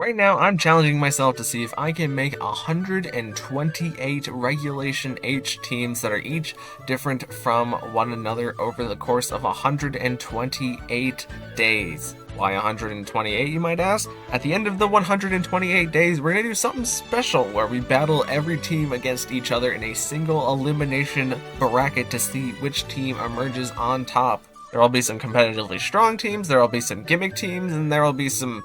Right now, I'm challenging myself to see if I can make 128 Regulation H teams that are each different from one another over the course of 128 days. Why 128, you might ask? At the end of the 128 days, we're going to do something special where we battle every team against each other in a single elimination bracket to see which team emerges on top. There will be some competitively strong teams, there will be some gimmick teams, and there will be some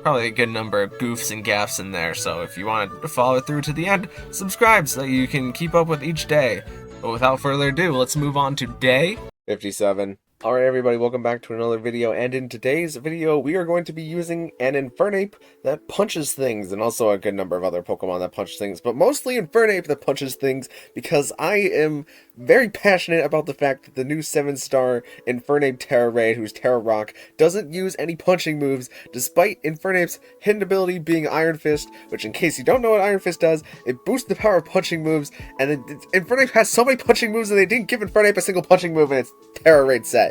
probably a good number of goofs and gaffs in there, so if you want to follow through to the end, subscribe so that you can keep up with each day. But without further ado, let's move on to day 57. Alright everybody, welcome back to another video, and in today's video we are going to be using an Infernape that punches things, and also a good number of other Pokemon that punch things, but mostly Infernape that punches things, because I am very passionate about the fact that the new 7-star Infernape Tera Raid, who's Tera Rock, doesn't use any punching moves, despite Infernape's hidden ability being Iron Fist, which in case you don't know what Iron Fist does, it boosts the power of punching moves, and Infernape has so many punching moves that they didn't give Infernape a single punching move in its Tera Raid set.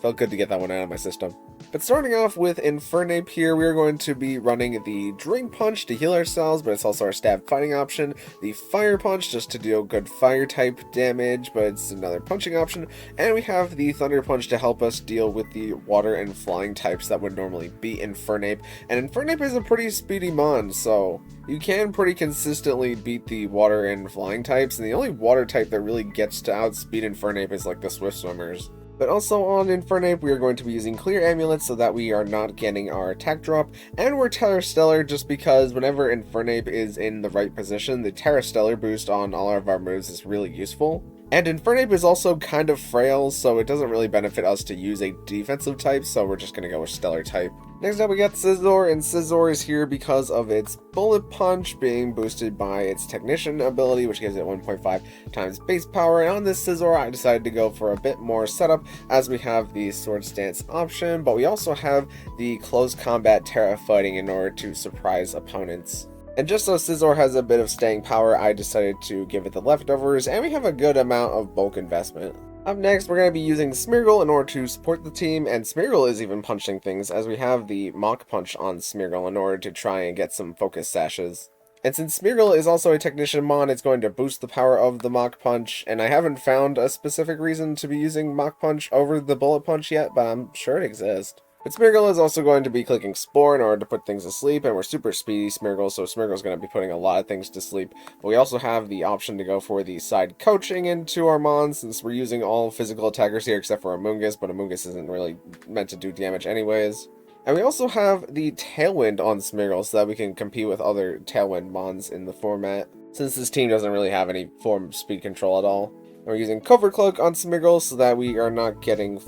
Felt good to get that one out of my system. But starting off with Infernape here, we are going to be running the Drain Punch to heal ourselves, but it's also our stab fighting option. The Fire Punch just to deal good fire type damage, but it's another punching option. And we have the Thunder Punch to help us deal with the water and flying types that would normally be Infernape. And Infernape is a pretty speedy mon, so you can pretty consistently beat the water and flying types. And the only water type that really gets to outspeed Infernape is like the Swift Swimmers. But also on Infernape, we are going to be using Clear Amulets so that we are not getting our attack drop, and we're Terra Stellar just because whenever Infernape is in the right position, the Terra Stellar boost on all of our moves is really useful. And Infernape is also kind of frail, so it doesn't really benefit us to use a defensive type, so we're just going to go with Stellar type. Next up we got Scizor, and Scizor is here because of its Bullet Punch being boosted by its Technician ability, which gives it 1.5 times base power. And on this Scizor, I decided to go for a bit more setup, as we have the Sword Stance option, but we also have the Close Combat Terra Fighting in order to surprise opponents. And just so Scizor has a bit of staying power, I decided to give it the leftovers, and we have a good amount of bulk investment. Up next, we're going to be using Smeargle in order to support the team, and Smeargle is even punching things, as we have the Mach Punch on Smeargle in order to try and get some focus sashes. And since Smeargle is also a Technician mon, it's going to boost the power of the Mach Punch, and I haven't found a specific reason to be using Mach Punch over the Bullet Punch yet, but I'm sure it exists. But Smeargle is also going to be clicking Spore in order to put things to sleep, and we're super speedy Smeargle, so Smeargle is going to be putting a lot of things to sleep. But we also have the option to go for the side coaching into our Mon, since we're using all physical attackers here except for Amoonguss, but Amoonguss isn't really meant to do damage anyways. And we also have the Tailwind on Smeargle so that we can compete with other Tailwind Mons in the format, since this team doesn't really have any form of speed control at all. And we're using Covert Cloak on Smeargle so that we are not getting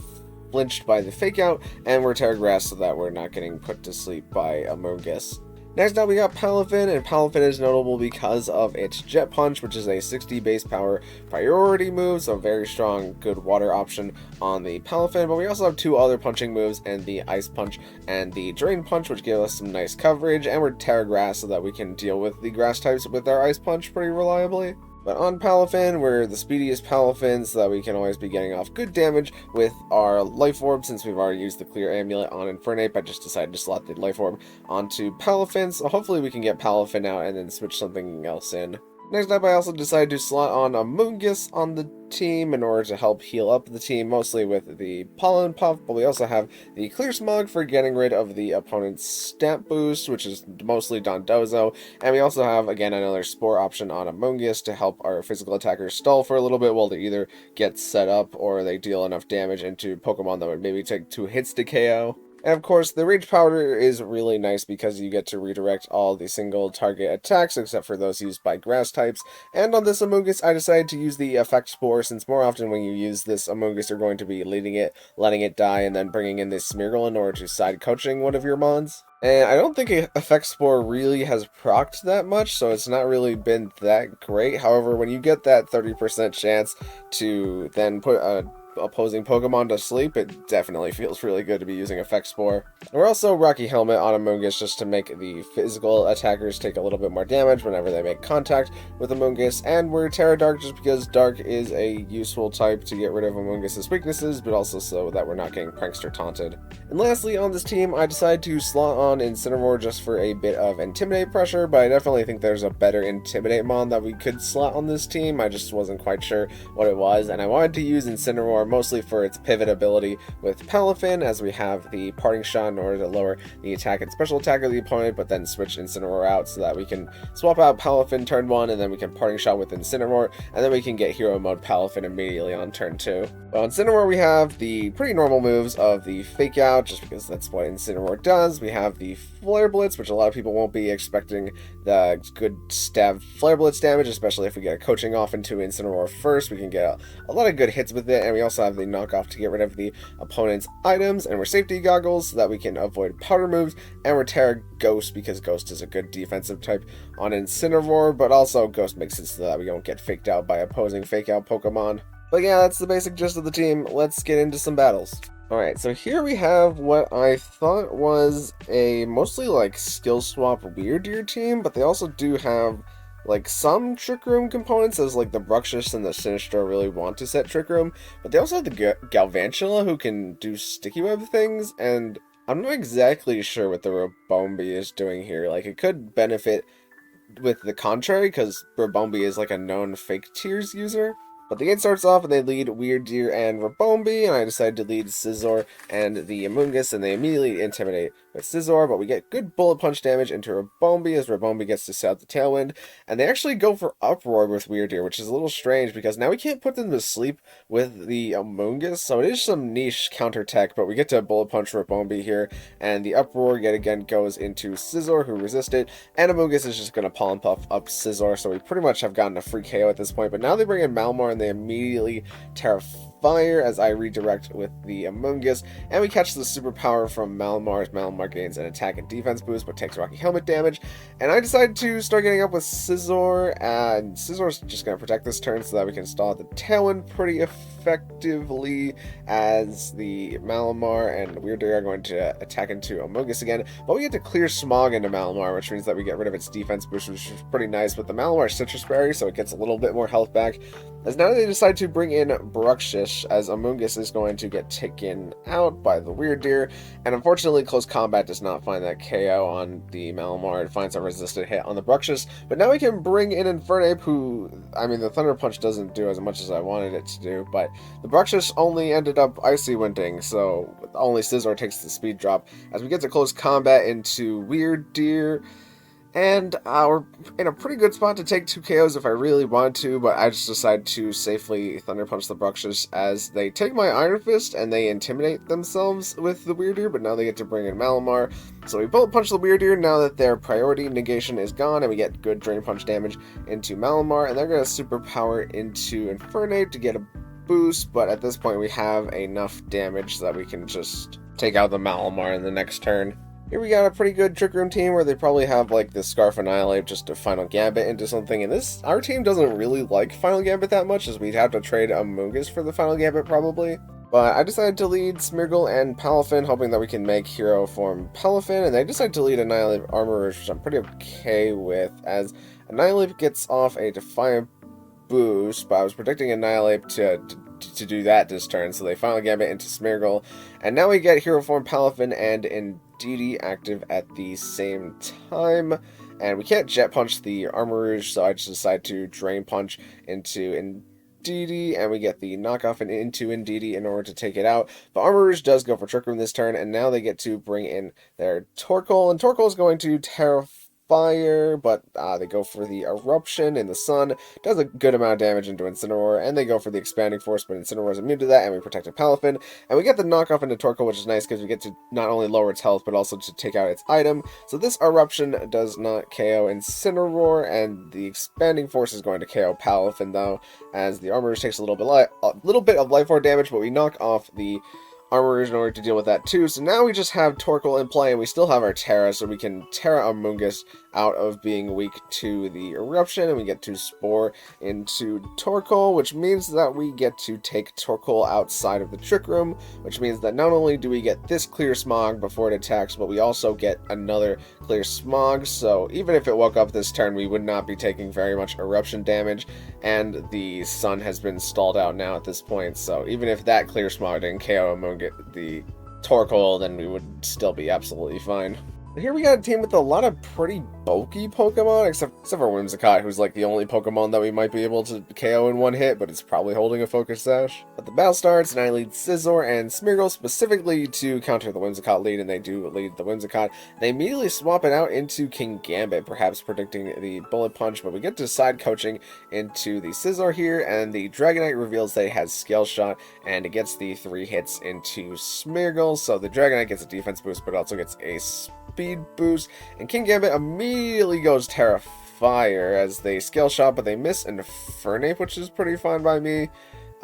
flinched by the fake out, and we're Terra Grass so that we're not getting put to sleep by Amoonguss. Next up we got Palafin, and Palafin is notable because of its Jet Punch, which is a 60 base power priority move, so very strong, good water option on the Palafin. But we also have two other punching moves, and the Ice Punch and the Drain Punch, which give us some nice coverage, and we're Terra Grass so that we can deal with the grass types with our Ice Punch pretty reliably. But on Palafin, we're the speediest Palafin, so that we can always be getting off good damage with our Life Orb. Since we've already used the Clear Amulet on Infernape, I just decided to slot the Life Orb onto Palafin, so hopefully we can get Palafin out and then switch something else in. Next up, I also decided to slot on Amoonguss on the team in order to help heal up the team, mostly with the Pollen Puff, but we also have the Clear Smog for getting rid of the opponent's stat boost, which is mostly Dondozo, and we also have, again, another Spore option on Amoonguss to help our physical attackers stall for a little bit while they either get set up or they deal enough damage into Pokemon that would maybe take 2 hits to KO. And of course, the Rage Powder is really nice because you get to redirect all the single target attacks except for those used by grass types. And on this Amoonguss, I decided to use the Effect Spore, since more often when you use this Amoonguss, you're going to be leading it, letting it die, and then bringing in this Smeargle in order to side coaching one of your mons. And I don't think Effect Spore really has procced that much, so it's not really been that great. However, when you get that 30% chance to then put a opposing Pokemon to sleep, it definitely feels really good to be using Effect Spore. We're also Rocky Helmet on Amoonguss just to make the physical attackers take a little bit more damage whenever they make contact with Amoonguss, and we're Tera Dark just because Dark is a useful type to get rid of Amoonguss's weaknesses, but also so that we're not getting Prankster taunted. And lastly, on this team, I decided to slot on Incineroar just for a bit of Intimidate pressure, but I definitely think there's a better Intimidate mon that we could slot on this team. I just wasn't quite sure what it was, and I wanted to use Incineroar mostly for its pivot ability with Palafin, as we have the Parting Shot in order to lower the attack and special attack of the opponent, but then switch Incineroar out so that we can swap out Palafin turn 1, and then we can Parting Shot with Incineroar, and then we can get Hero Mode Palafin immediately on turn 2. Well, on Incineroar we have the pretty normal moves of the Fake Out, just because that's what Incineroar does. We have the Flare Blitz, which a lot of people won't be expecting the good stab Flare Blitz damage, especially if we get a coaching off into Incineroar first. We can get a lot of good hits with it, and we also have the knockoff to get rid of the opponent's items, and we're Safety Goggles so that we can avoid powder moves, and we're Tera Ghost because Ghost is a good defensive type on Incineroar, but also Ghost makes it so that we don't get faked out by opposing Fake Out Pokemon. But yeah, that's the basic gist of the team. Let's get into some battles. Alright, so here we have what I thought was a mostly like skill swap Weirdeer team, but they also do have like some Trick Room components, as like the Bruxish and the Sinistro really want to set Trick Room, but they also have the Galvantula who can do Sticky Web things, and I'm not exactly sure what the Rabombi is doing here. Like, it could benefit with the contrary, because Rabombi is like a known fake tears user. But the game starts off and they lead Weirdeer and Rabombi, and I decided to lead Scizor and the Amoonguss, and they immediately intimidate with Scizor, but we get good bullet punch damage into Rabombi as Rabombi gets to set out the Tailwind, and they actually go for Uproar with Weirdeer, which is a little strange because now we can't put them to sleep with the Amoonguss, so it is some niche counter tech, but we get to bullet punch Rabombi here, and the Uproar yet again goes into Scizor, who resist it, and Amoonguss is just going to Pollen Puff up Scizor, so we pretty much have gotten a free KO at this point, but now they bring in Malamar, and they immediately Tera Fire as I redirect with the Amoonguss, and we catch the superpower from Malamar as Malamar gains an attack and defense boost but takes Rocky Helmet damage, and I decided to start getting up with Scizor, and Scizor's just going to protect this turn so that we can stall the Tailwind pretty effectively as the Malamar and Weirdeer are going to attack into Amoonguss again, but we get to clear Smog into Malamar, which means that we get rid of its defense boost, which is pretty nice with the Malamar Citrus Berry, so it gets a little bit more health back, as now they decide to bring in Bruxish, as Amoonguss is going to get taken out by the Weirdeer, and unfortunately Close Combat does not find that KO on the Malamar. It finds a resisted hit on the Bruxish, but now we can bring in Infernape, who, I mean, the Thunder Punch doesn't do as much as I wanted it to do, but the Bruxish only ended up Icy Winding, so only Scizor takes the speed drop, as we get to Close Combat into Weirdeer. And we're in a pretty good spot to take 2 KOs if I really wanted to, but I just decided to safely Thunder Punch the Bruxish as they take my Iron Fist and they intimidate themselves with the Weirdeer, but now they get to bring in Malamar. So we Bullet Punch the Weirdeer now that their priority negation is gone, and we get good Drain Punch damage into Malamar, and they're going to Superpower into Infernape to get a boost, but at this point we have enough damage so that we can just take out the Malamar in the next turn. Here we got a pretty good Trick Room team where they probably have like the Scarf Annihilate just to Final Gambit into something, and our team doesn't really like Final Gambit that much, as we'd have to trade Amoonguss for the Final Gambit probably. But I decided to lead Smeargle and Palafin, hoping that we can make Hero Form Palafin, and they decided to lead Annihilate Armor, which I'm pretty okay with, as Annihilate gets off a Defiant boost, but I was predicting Annihilate to do that this turn, so they Final Gambit into Smeargle, and now we get Hero Form Palafin and Indeedee active at the same time, and we can't Jet Punch the Armor Rouge, so I just decided to Drain Punch into Indeedee, and we get the knockoff into Indeedee in order to take it out. But Armor Rouge does go for Trick Room this turn, and now they get to bring in their Torkoal, and Torkoal is going to Tera Fire, but they go for the Eruption in the Sun, does a good amount of damage into Incineroar, and they go for the Expanding Force, but Incineroar is immune to that, and we protected Palafin, and we get the knockoff into Torkoal, which is nice because we get to not only lower its health, but also to take out its item. So this Eruption does not KO Incineroar, and the Expanding Force is going to KO Palafin, though, as the Armor takes a little bit of Life Orb damage, but we knock off the armors in order to deal with that too. So now we just have Torkoal in play, and we still have our Tera, so we can Tera Amoonguss out of being weak to the Eruption, and we get to Spore into Torkoal, which means that we get to take Torkoal outside of the Trick Room, which means that not only do we get this Clear Smog before it attacks, but we also get another Clear Smog, so even if it woke up this turn, we would not be taking very much Eruption damage, and the Sun has been stalled out now at this point, so even if that Clear Smog didn't KO the Torkoal, then we would still be absolutely fine. Here we got a team with a lot of pretty bulky Pokemon, except for Whimsicott, who's like the only Pokemon that we might be able to KO in one hit, but it's probably holding a Focus Sash. But the battle starts, and I lead Scizor and Smeargle specifically to counter the Whimsicott lead, and they do lead the Whimsicott. They immediately swap it out into King Gambit, perhaps predicting the Bullet Punch, but we get to side coaching into the Scizor here, and the Dragonite reveals that it has Scale Shot, and it gets the 3 hits into Smeargle, so the Dragonite gets a defense boost, but also gets a speed boost, and King Gambit immediately goes Tera Fire as they Scale Shot, but they miss Infernape, which is pretty fine by me,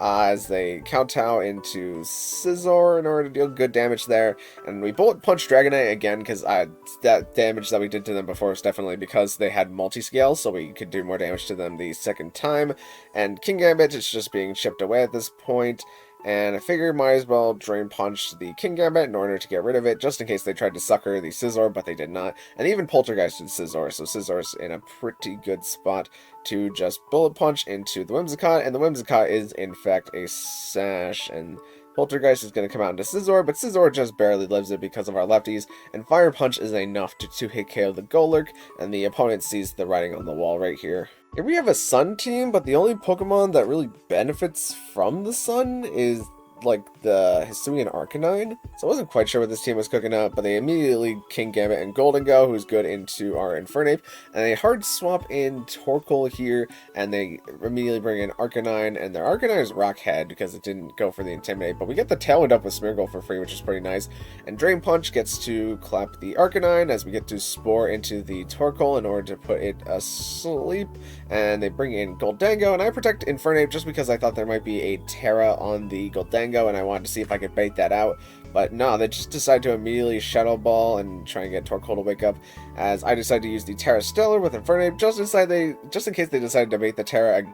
as they kowtow into Scizor in order to deal good damage there, and we Bullet Punch Dragonite again, because that damage that we did to them before was definitely because they had multi-scale, so we could do more damage to them the second time, and King Gambit is just being chipped away at this point, and I figured might as well Drain Punch the King Gambit in order to get rid of it, just in case they tried to sucker the Scizor, but they did not. And even Poltergeisted Scizor, so Scizor's in a pretty good spot to just Bullet Punch into the Whimsicott, and the Whimsicott is in fact a Sash, and Poltergeist is going to come out into Scizor, but Scizor just barely lives it because of our lefties, and Fire Punch is enough to 2-hit KO the Golurk, and the opponent sees the writing on the wall right here. Here we have a Sun team, but the only Pokemon that really benefits from the Sun is like the Hisuian Arcanine. So I wasn't quite sure what this team was cooking up, but they immediately King Gambit and Golden Go, who's good into our Infernape, and they hard swap in Torkoal here, and they immediately bring in Arcanine, and their Arcanine is Rock Head because it didn't go for the Intimidate, but we get the Tailwind up with Smeargle for free, which is pretty nice, and Drain Punch gets to clap the Arcanine as we get to Spore into the Torkoal in order to put it asleep, and they bring in Goldango, and I protect Infernape just because I thought there might be a Tera on the Goldango, and I wanted to see if I could bait that out, but no, they just decide to immediately Shadow Ball and try and get Torkoal to wake up, as I decide to use the Tera Stellar with Infernape, just in case they decided to bait the Tera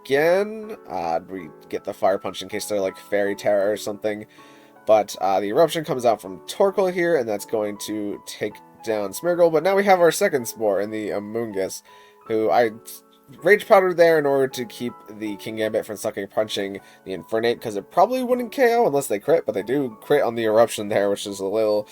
again. We get the Fire Punch in case they're like Fairy Tera or something, but the Eruption comes out from Torkoal here, and that's going to take down Smeargle, but now we have our second Spore in the Amoonguss, who I Rage Powder there in order to keep the King Gambit from sucking punching the Infernape, because it probably wouldn't KO unless they crit, but they do crit on the Eruption there, which is a little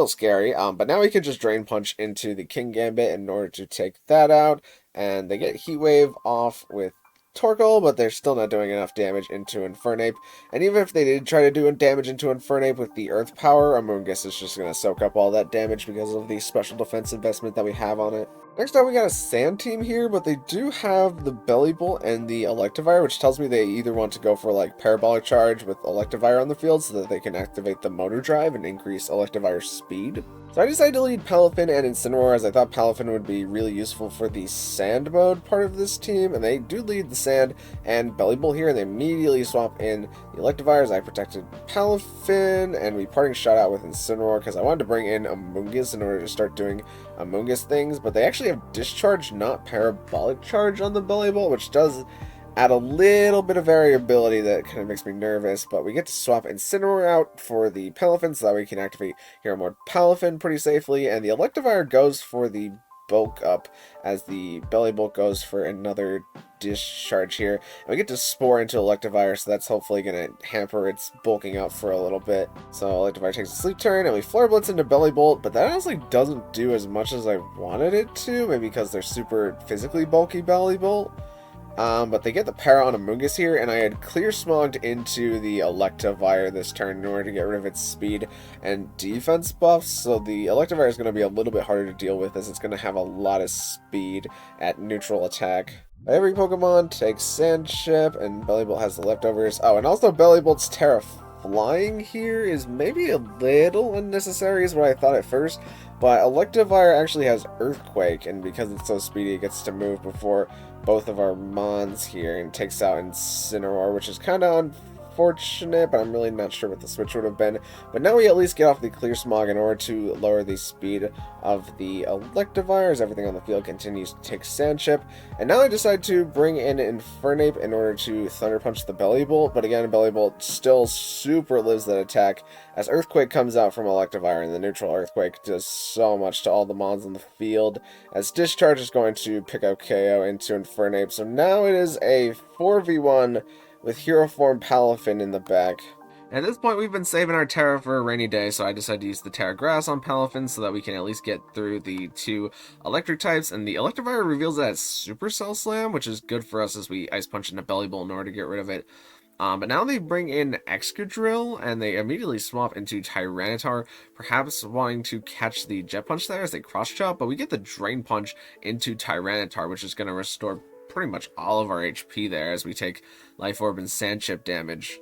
scary. But now we can just Drain Punch into the King Gambit in order to take that out, and they get Heat Wave off with Torkoal, but they're still not doing enough damage into Infernape, and even if they did try to do damage into Infernape with the Earth Power, Amoonguss is just going to soak up all that damage because of the special defense investment that we have on it. Next up, we got a Sand team here, but they do have the Bellibolt and the Electivire, which tells me they either want to go for like Parabolic Charge with Electivire on the field so that they can activate the Motor Drive and increase Electivire's speed. So I decided to lead Palafin and Incineroar, as I thought Palafin would be really useful for the Sand mode part of this team, and they do lead the Sand and Bellibolt here, and they immediately swap in the Electivire as I protected Palafin, and we parting shot out with Incineroar because I wanted to bring in Amoonguss in order to start doing Amoonguss things, but they actually have Discharge, not Parabolic Charge on the Bellibolt, which does add a little bit of variability that kind of makes me nervous, but we get to swap Incineroar out for the Palafin so that we can activate Hero Mode Palafin pretty safely, and the Electivire goes for the bulk up as the Bellibolt goes for another Discharge here, and we get to Spore into Electivire, so that's hopefully going to hamper its bulking up for a little bit. So Electivire takes a sleep turn, and we Flare Blitz into Bellibolt, but that honestly doesn't do as much as I wanted it to, maybe because they're super physically bulky Bellibolt. But they get the Para on Amoonguss here, and I had Clear Smogged into the Electivire this turn in order to get rid of its speed and defense buffs, so the Electivire is going to be a little bit harder to deal with as it's going to have a lot of speed at neutral attack. Every Pokemon takes Sand Chip, and Bellibolt has the leftovers. Oh, and also Bellibolt's Tera Flying here is maybe a little unnecessary is what I thought at first, but Electivire actually has Earthquake, and because it's so speedy, it gets to move before both of our Mons here and takes out Incineroar, which is kind of unfortunate, but I'm really not sure what the switch would have been. But now we at least get off the Clear Smog in order to lower the speed of the Electivire as everything on the field continues to take Sand Chip. And now I decide to bring in Infernape in order to Thunder Punch the Belly Bolt, but again, Belly Bolt still super lives that attack as Earthquake comes out from Electivire, and the neutral Earthquake does so much to all the mons on the field, as Discharge is going to pick up KO into Infernape. So now it is a 4v1 with Hero Form Palafin in the back. At this point, we've been saving our Tera for a rainy day, so I decided to use the Tera Grass on Palafin so that we can at least get through the 2 electric types, and the Electivire reveals that it's Supercell Slam, which is good for us as we Ice Punch into Belly Bolt in order to get rid of it. But now they bring in Excadrill, and they immediately swap into Tyranitar, perhaps wanting to catch the Jet Punch there as they cross-chop, but we get the Drain Punch into Tyranitar, which is going to restore pretty much all of our HP there as we take Life Orb and Sand Chip damage.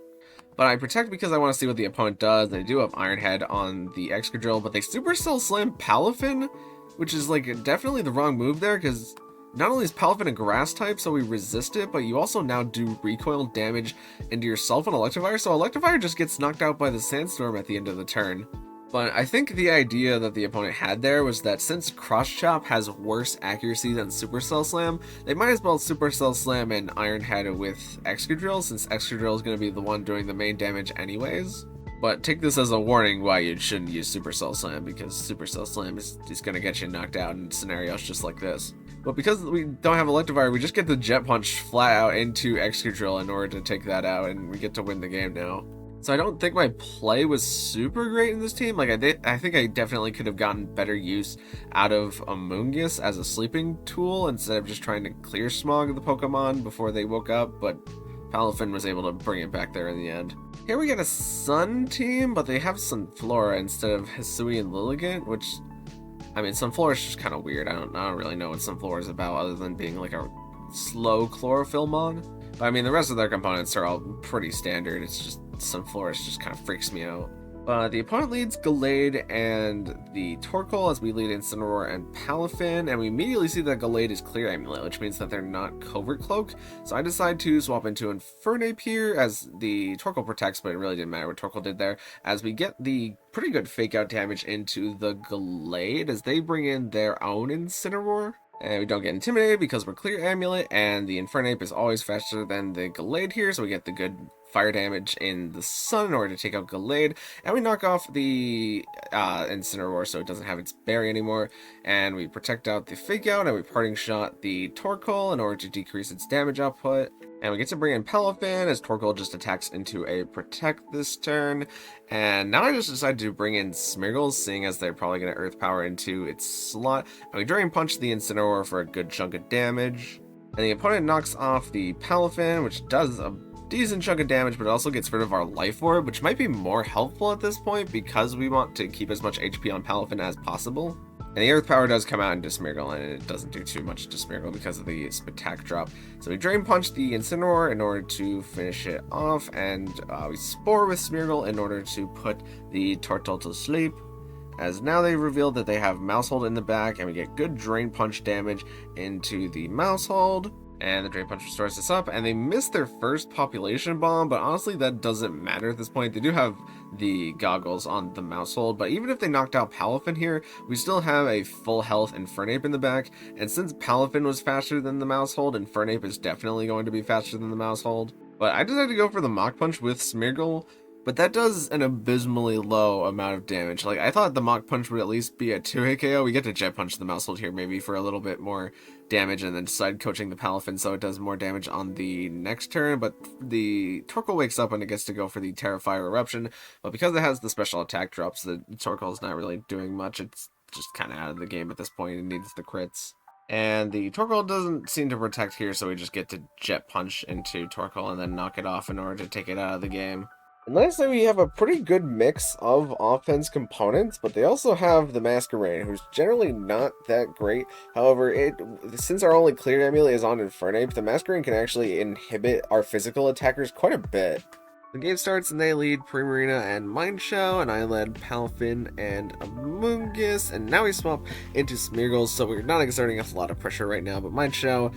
But I protect because I want to see what the opponent does. They do have Iron Head on the Excadrill, but they Supercell Slam Palafin, which is like definitely the wrong move there, because not only is Palafin a grass type, so we resist it, but you also now do recoil damage into yourself and Electivire, so Electivire just gets knocked out by the Sandstorm at the end of the turn. But I think the idea that the opponent had there was that since Cross Chop has worse accuracy than Supercell Slam, they might as well Supercell Slam and Iron Head with Excadrill, since Excadrill is going to be the one doing the main damage anyways. But take this as a warning why you shouldn't use Supercell Slam, because Supercell Slam is going to get you knocked out in scenarios just like this. But because we don't have Electivire, we just get the Jet Punch flat out into Excadrill in order to take that out, and we get to win the game now. So I don't think my play was super great in this team. Like I think I definitely could have gotten better use out of Amoonguss as a sleeping tool instead of just trying to clear smog the Pokemon before they woke up, but Palafin was able to bring it back there in the end. Here we get a Sun team, but they have Sunflora instead of Hisui and Lilligant, which, I mean, Sunflora is just kind of weird. I don't really know what Sunflora is about other than being like a slow Chlorophyllmon. But I mean, the rest of their components are all pretty standard. It's just Sunflora just kind of freaks me out. The opponent leads Gallade and the Torkoal as we lead Incineroar and Palafin, and we immediately see that Gallade is Clear Amulet, which means that they're not Covert Cloak. So I decide to swap into Infernape here as the Torkoal protects, but it really didn't matter what Torkoal did there, as we get the pretty good fake out damage into the Gallade as they bring in their own Incineroar. And we don't get intimidated because we're Clear Amulet, and the Infernape is always faster than the Gallade here, so we get the good fire damage in the sun in order to take out Gallade, and we knock off the Incineroar so it doesn't have its berry anymore, and we protect out the Fake Out, and we Parting Shot the Torkoal in order to decrease its damage output. And we get to bring in Palafin as Torkoal just attacks into a Protect this turn. And now I just decided to bring in Smeargle, seeing as they're probably going to Earth Power into its slot. And we Drain Punch the Incineroar for a good chunk of damage. And the opponent knocks off the Palafin, which does a decent chunk of damage, but it also gets rid of our Life Orb, which might be more helpful at this point because we want to keep as much HP on Palafin as possible. And the Earth Power does come out into Smeargle, and it doesn't do too much to Smeargle because of the Spatak drop. So we Drain Punch the Incineroar in order to finish it off, and we Spore with Smeargle in order to put the Turtle to sleep. As now they revealed that they have Mousehold in the back, and we get good Drain Punch damage into the Mousehold. And the Drain Punch restores this up, and they missed their first Population Bomb, but honestly that doesn't matter at this point. They do have the goggles on the Mousehold, but even if they knocked out Palafin here, we still have a full health Infernape in the back, and since Palafin was faster than the Mousehold, Infernape is definitely going to be faster than the Mousehold. But I decided to go for the Mach Punch with Smeargle, but that does an abysmally low amount of damage. Like, I thought the Mach Punch would at least be a 2-hit KO. We get to Jet Punch the Mousehold here maybe for a little bit more damage, and then side coaching the Palafin so it does more damage on the next turn. But the Torkoal wakes up and it gets to go for the Terrifire Eruption. But because it has the special attack drops, the Torkoal is not really doing much. It's just kind of out of the game at this point. It needs the crits. And the Torkoal doesn't seem to protect here, so we just get to Jet Punch into Torkoal and then knock it off in order to take it out of the game. And lastly, we have a pretty good mix of offense components, but they also have the Masquerain, who's generally not that great. However, since our only Clear Amulet is on Infernape, the Masquerain can actually inhibit our physical attackers quite a bit. The game starts and they lead Primarina and Mineshow, and I led Palafin and Amoonguss, and now we swap into Smeargle, so we're not exerting a lot of pressure right now, but Mineshow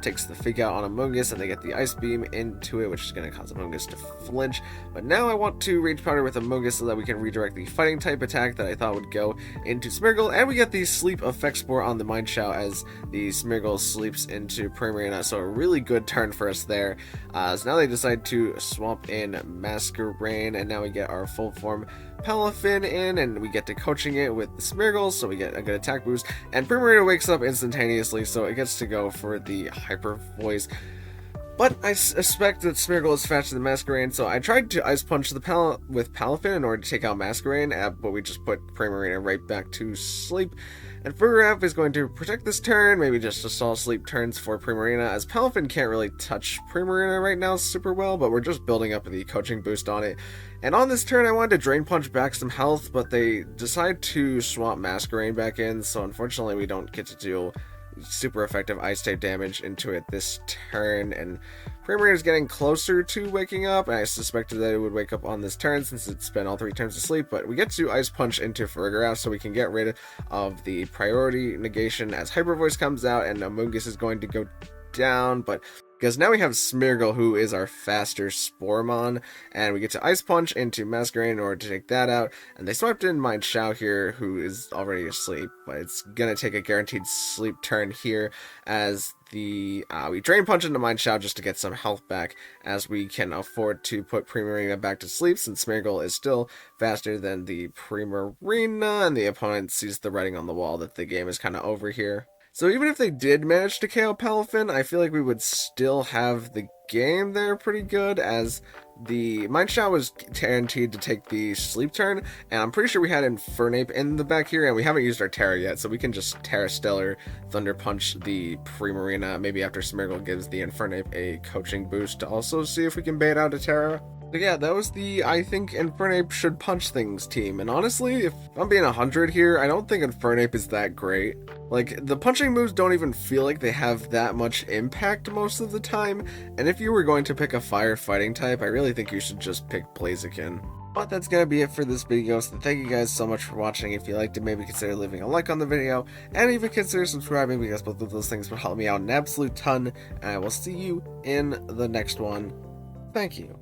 takes the Fake Out on Amoonguss, and they get the Ice Beam into it, which is going to cause Amoonguss to flinch. But now I want to Rage Powder with Amoonguss so that we can redirect the Fighting type attack that I thought would go into Smeargle, and we get the Sleep Effect Spore on the Mineshow as the Smeargle sleeps into Primarina, so a really good turn for us there. So now they decide to swap in Masquerain, and now we get our full form Palafin in, and we get to coaching it with the Smeargle, so we get a good attack boost, and Primarina wakes up instantaneously, so it gets to go for the Hyper Voice. But I suspect that Smeargle is faster than Masquerain, so I tried to Ice Punch the with Palafin in order to take out Masquerain, but we just put Primarina right back to sleep. And Infernape is going to protect this turn, maybe just stall sleep turns for Primarina, as Palafin can't really touch Primarina right now super well, but we're just building up the coaching boost on it. And on this turn I wanted to Drain Punch back some health, but they decide to swap Masquerain back in, so unfortunately we don't get to do super effective ice type damage into it this turn, and Primarina is getting closer to waking up, and I suspected that it would wake up on this turn since it spent all 3 turns asleep, but we get to Ice Punch into Farigiraf so we can get rid of the priority negation as Hyper Voice comes out, and Amoonguss is going to go down, but because now we have Smeargle, who is our faster Sporemon, and we get to Ice Punch into Masquerain in order to take that out, and they swapped in Mineshow here, who is already asleep, but it's gonna take a guaranteed sleep turn here, as we Drain Punch into Mineshow just to get some health back, as we can afford to put Primarina back to sleep, since Smeargle is still faster than the Primarina, and the opponent sees the writing on the wall that the game is kind of over here. So even if they did manage to KO Palafin, I feel like we would still have the game there pretty good, as the Mineshow was guaranteed to take the sleep turn, and I'm pretty sure we had Infernape in the back here, and we haven't used our Tera yet, so we can just Tera Stellar Thunder Punch the Primarina, maybe after Smeargle gives the Infernape a coaching boost to also see if we can bait out a Tera. So yeah, that was the I think Infernape should punch things team, and honestly, if I'm being 100 here, I don't think Infernape is that great. Like, the punching moves don't even feel like they have that much impact most of the time, and if you were going to pick a fire fighting type, I really think you should just pick Blaziken. But that's gonna be it for this video, so thank you guys so much for watching. If you liked it, maybe consider leaving a like on the video, and even consider subscribing, because both of those things would help me out an absolute ton, and I will see you in the next one. Thank you.